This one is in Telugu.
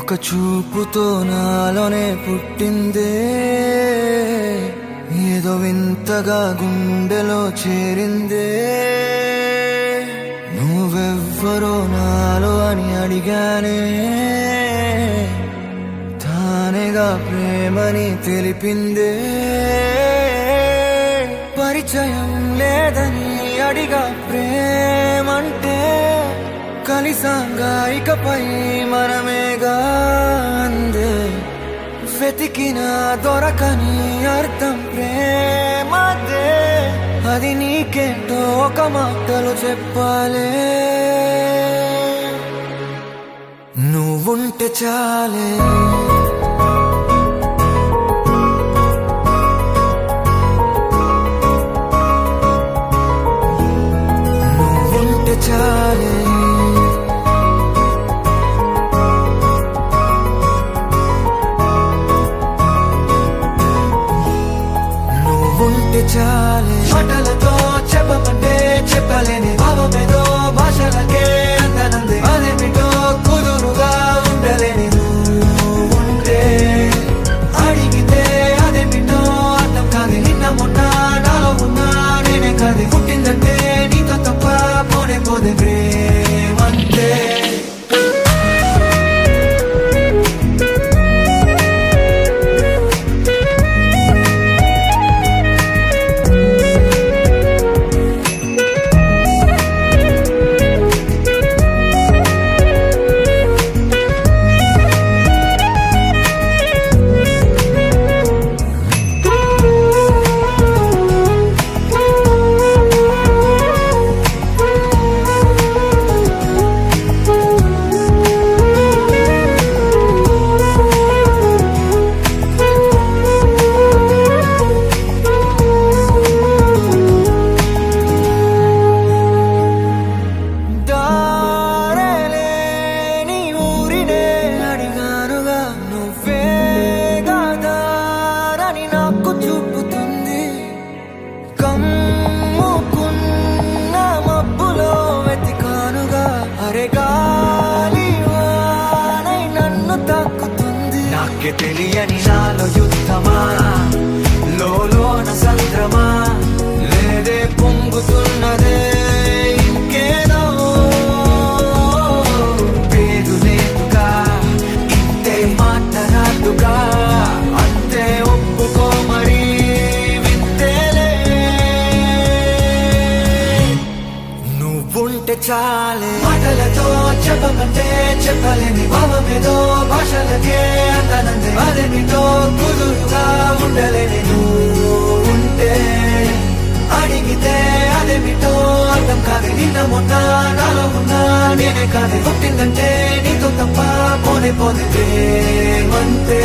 ఒక చూపుతో నాలోనే పుట్టిందే, ఏదో వింతగా గుండెలో చేరిందే. నువ్వెవ్వరో నాలో అని అడిగానే, తానేగా ప్రేమని తెలిపిందే. పరిచయం లేదని అడిగా ప్రేమంటే, కలిసాంగా ఇకపై మనమేగా అందే. వెతికిన దొరకని అర్థం ప్రేమదే, అది నీకేంటో ఒక మాటలో చెప్పాలే. నువ్వుంటే చాలే, నువ్వుంటే చాలే, నువ్వుంటే చాలే. మాటలతో చెప్పమంటే చెప్పలేని భావమేదో భాషలకే అందనందే. అదేమిటో కుదురుగా ఉండలేని నువ్వుంటే, అడిగితే అదేమిటో అర్థం కాదు. నిన్న మొన్న నాలో ఉన్నా నేనే కాదు. పుట్టిందంటే నీతో తప్ప పోనే పోదే ప్రేమంటే. నాకే తెలియని నాలో యుద్ధమా, లోన సంద్రమా, లేదే పొంగుతున్నదే ఇంకేదో. పేరు లేదుగా, ఇంతే మాట్లాడుగా, అంతే ఒప్పుకో మరి వింతేలే. నువ్వుంటే చాలే, మాటలతో చెప్పమంటే చెప్పలేని భావమేదో భాషలకే అందనందే. అదేమిటో కుదురుగా ఉండలేని నువ్వుంటే, అడిగితే అదేమిటో అర్థం కాదు. నిన్న మొన్న నాలో ఉన్నా నేనే కాదు. పుట్టిందంటే నీతో తప్ప పోనే పోదే ప్రేమంతే.